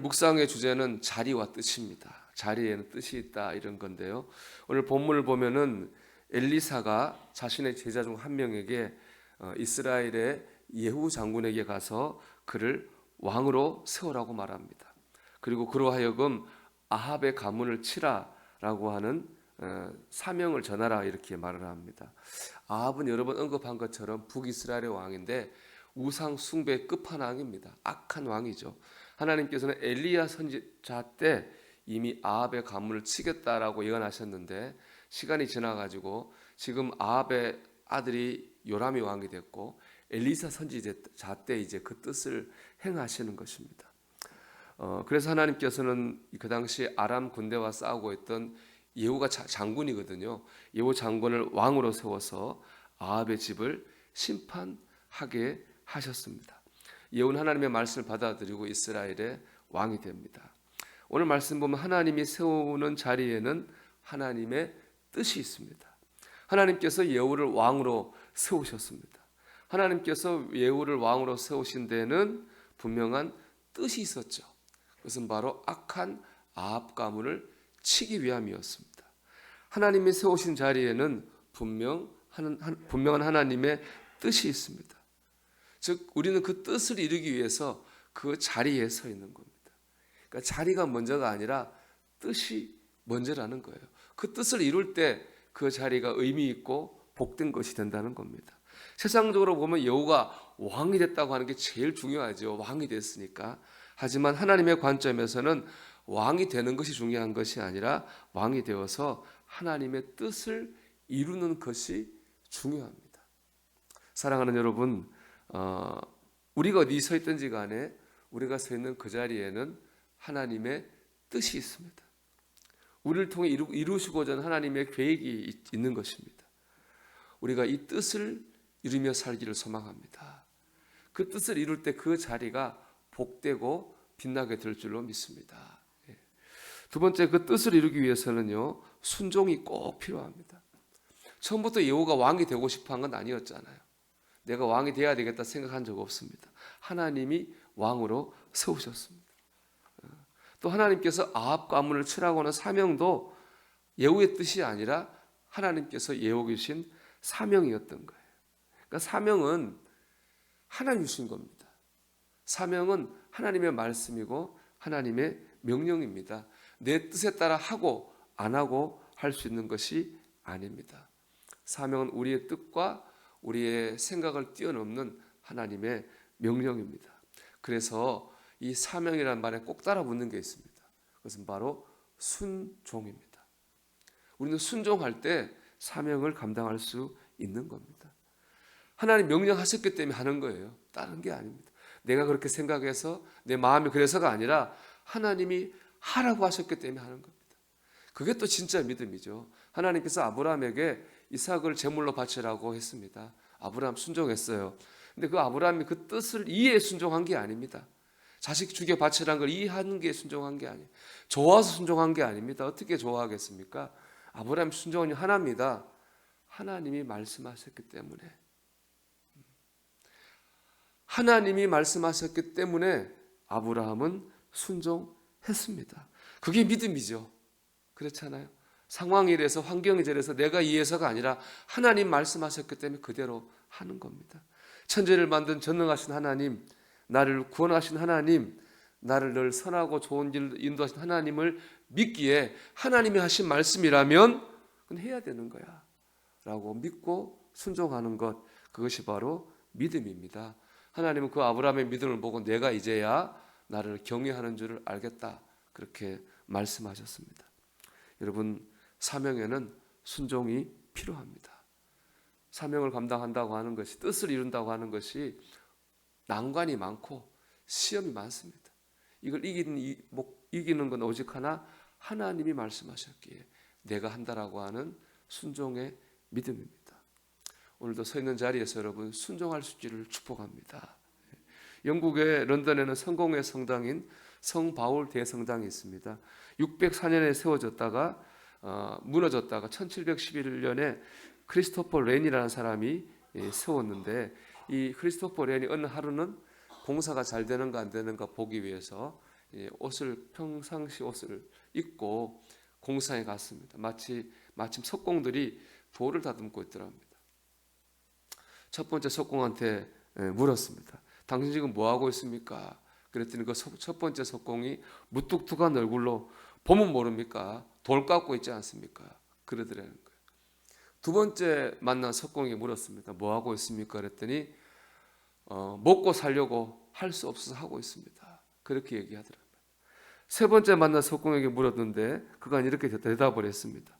묵상의 주제는 자리와 뜻입니다. 자리에는 뜻이 있다 이런 건데요. 오늘 본문을 보면은 엘리사가 자신의 제자 중 한 명에게 이스라엘의 예후 장군에게 가서 그를 왕으로 세우라고 말합니다. 그리고 그로 하여금 아합의 가문을 치라라고 하는 사명을 전하라 이렇게 말을 합니다. 아합은 여러 번 언급한 것처럼 북이스라엘의 왕인데 우상 숭배의 끝판왕입니다. 악한 왕이죠. 하나님께서는 엘리야 선지자 때 이미 아합의 가문을 치겠다라고 예언하셨는데 시간이 지나가지고 지금 아합의 아들이 요람이 왕이 됐고 엘리사 선지자 때 이제 그 뜻을 행하시는 것입니다. 그래서 하나님께서는 그 당시 아람 군대와 싸우고 있던 예후가 장군이거든요. 예후 장군을 왕으로 세워서 아합의 집을 심판하게 하셨습니다. 예후는 하나님의 말씀을 받아들이고 이스라엘의 왕이 됩니다. 오늘 말씀 보면 하나님이 세우는 자리에는 하나님의 뜻이 있습니다. 하나님께서 예후를 왕으로 세우셨습니다. 하나님께서 예후를 왕으로 세우신 데는 분명한 뜻이 있었죠. 그것은 바로 악한 아합 가문을 치기 위함이었습니다. 하나님이 세우신 자리에는 분명한 하나님의 뜻이 있습니다. 즉 우리는 그 뜻을 이루기 위해서 그 자리에 서 있는 겁니다. 그러니까 자리가 먼저가 아니라 뜻이 먼저라는 거예요. 그 뜻을 이룰 때 그 자리가 의미 있고 복된 것이 된다는 겁니다. 세상적으로 보면 여호가 왕이 됐다고 하는 게 제일 중요하죠. 왕이 됐으니까. 하지만 하나님의 관점에서는 왕이 되는 것이 중요한 것이 아니라 왕이 되어서 하나님의 뜻을 이루는 것이 중요합니다. 사랑하는 여러분, 우리가 어디 서 있든지 간에 우리가 서 있는 그 자리에는 하나님의 뜻이 있습니다. 우리를 통해 이루시고자 하는 하나님의 계획이 있는 것입니다. 우리가 이 뜻을 이루며 살기를 소망합니다. 그 뜻을 이룰 때 그 자리가 복되고 빛나게 될 줄로 믿습니다. 두 번째, 그 뜻을 이루기 위해서는요, 순종이 꼭 필요합니다. 처음부터 예후가 왕이 되고 싶어 한 건 아니었잖아요. 내가 왕이 돼야 되겠다 생각한 적 없습니다. 하나님이 왕으로 세우셨습니다. 또 하나님께서 아합 가문을 치라고 하는 사명도 예후의 뜻이 아니라 하나님께서 예후계신 사명이었던 거예요. 그러니까 사명은 하나님 주신 겁니다. 사명은 하나님의 말씀이고 하나님의 명령입니다. 내 뜻에 따라 하고 안 하고 할 수 있는 것이 아닙니다. 사명은 우리의 뜻과 우리의 생각을 뛰어넘는 하나님의 명령입니다. 그래서 이 사명이라는 말에 꼭 따라 붙는 게 있습니다. 그것은 바로 순종입니다. 우리는 순종할 때 사명을 감당할 수 있는 겁니다. 하나님 명령하셨기 때문에 하는 거예요. 다른 게 아닙니다. 내가 그렇게 생각해서 내 마음이 그래서가 아니라 하나님이 하라고 하셨기 때문에 하는 겁니다. 그게 또 진짜 믿음이죠. 하나님께서 아브라함에게 이삭을 제물로 바치라고 했습니다. 아브라함 순종했어요. 근데 그 아브라함이 그 뜻을 이해해 순종한 게 아닙니다. 자식 죽여 바치라는 걸 이해하는 게 순종한 게 아니에요. 좋아서 순종한 게 아닙니다. 어떻게 좋아하겠습니까? 아브라함 순종은 하나입니다. 하나님이 말씀하셨기 때문에. 하나님이 말씀하셨기 때문에 아브라함은 순종했습니다. 그게 믿음이죠. 그렇잖아요. 상황이 이래서 환경이 저래서 내가 이해해서가 아니라 하나님 말씀하셨기 때문에 그대로 하는 겁니다. 천지를 만든 전능하신 하나님, 나를 구원하신 하나님, 나를 늘 선하고 좋은 길로 인도하신 하나님을 믿기에 하나님이 하신 말씀이라면 그건 해야 되는 거야 라고 믿고 순종하는 것, 그것이 바로 믿음입니다. 하나님은 그 아브라함의 믿음을 보고 내가 이제야 나를 경외하는 줄을 알겠다 그렇게 말씀하셨습니다. 여러분, 사명에는 순종이 필요합니다. 사명을 감당한다고 하는 것이, 뜻을 이룬다고 하는 것이 난관이 많고 시험이 많습니다. 이걸 이기는 건 오직 하나, 하나님이 말씀하셨기에 내가 한다라고 하는 순종의 믿음입니다. 오늘도 서 있는 자리에서 여러분 순종할 수 있기를 축복합니다. 영국의 런던에는 성공회 성당인 성바울 대성당이 있습니다. 604년에 세워졌다가 무너졌다가 1711년에 크리스토퍼 렌이라는 사람이 세웠는데, 이 크리스토퍼 렌이 어느 하루는 공사가 잘 되는가 안 되는가 보기 위해서 옷을 평상시 옷을 입고 공사에 갔습니다. 마침 석공들이 돌을 다듬고 있더랍니다. 첫 번째 석공한테 물었습니다. 당신 지금 뭐 하고 있습니까? 그랬더니 그 첫 번째 석공이 무뚝뚝한 얼굴로 보면 모릅니까? 돌 깎고 있지 않습니까? 그러더라는 거예요. 두 번째 만난 석공이 물었습니다. 뭐 하고 있습니까? 그랬더니 먹고 살려고 할 수 없어서 하고 있습니다. 그렇게 얘기하더랍니다. 세 번째 만난 석공에게 물었는데 그가 이렇게 대답을 했습니다.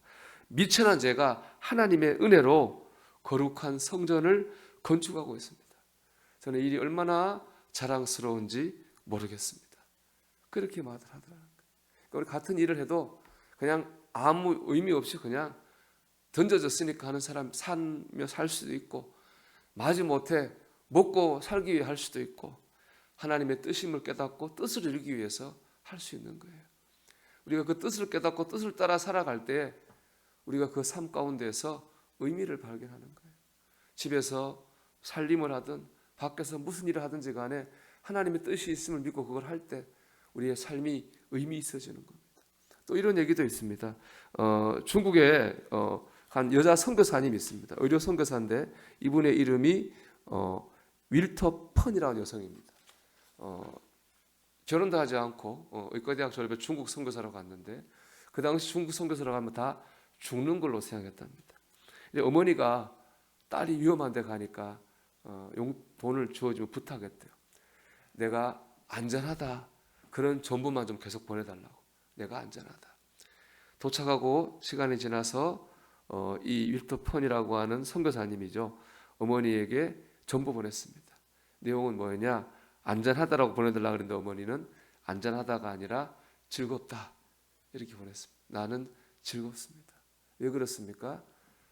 미천한 제가 하나님의 은혜로 거룩한 성전을 건축하고 있습니다. 저는 일이 얼마나 자랑스러운지 모르겠습니다. 그렇게 말을 하더라는 거예요. 우리 같은 일을 해도 그냥 아무 의미 없이 그냥 던져졌으니까 하는 사람 살며 살 수도 있고, 마지못해 먹고 살기 위해 할 수도 있고, 하나님의 뜻임을 깨닫고 뜻을 이루기 위해서 할 수 있는 거예요. 우리가 그 뜻을 깨닫고 뜻을 따라 살아갈 때 우리가 그 삶 가운데에서 의미를 발견하는 거예요. 집에서 살림을 하든 밖에서 무슨 일을 하든지 간에 하나님의 뜻이 있음을 믿고 그걸 할 때 우리의 삶이 의미 있어지는 겁니다. 또 이런 얘기도 있습니다. 중국에 한 여자 선교사님이 있습니다. 의료 선교사인데 이분의 이름이 윌터 펀이라는 여성입니다. 결혼도 하지 않고 의과대학 졸업해 중국 선교사로 갔는데 그 당시 중국 선교사로 가면 다 죽는 걸로 생각했답니다. 어머니가 딸이 위험한 데 가니까 돈을 주어주면 부탁했대요. 내가 안전하다, 그런 정보만 좀 계속 보내달라고. 내가 안전하다. 도착하고 시간이 지나서 이 윌터 펀이라고 하는 선교사님이죠. 어머니에게 전보 보냈습니다. 내용은 뭐였냐? 안전하다라고 보내달라고 그랬는데 어머니는 안전하다가 아니라 즐겁다 이렇게 보냈습니다. 나는 즐겁습니다. 왜 그렇습니까?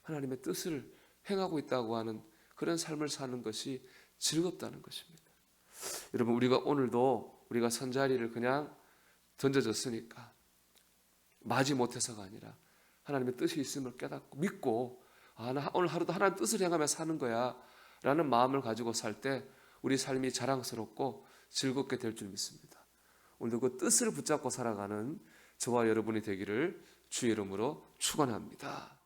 하나님의 뜻을 행하고 있다고 하는 그런 삶을 사는 것이 즐겁다는 것입니다. 여러분, 우리가 오늘도 우리가 선자리를 그냥 던져졌으니까 마지못해서가 아니라 하나님의 뜻이 있음을 깨닫고 믿고, 나 오늘 하루도 하나님 뜻을 행하며 사는 거야 라는 마음을 가지고 살 때 우리 삶이 자랑스럽고 즐겁게 될 줄 믿습니다. 오늘도 그 뜻을 붙잡고 살아가는 저와 여러분이 되기를 주의 이름으로 축원합니다.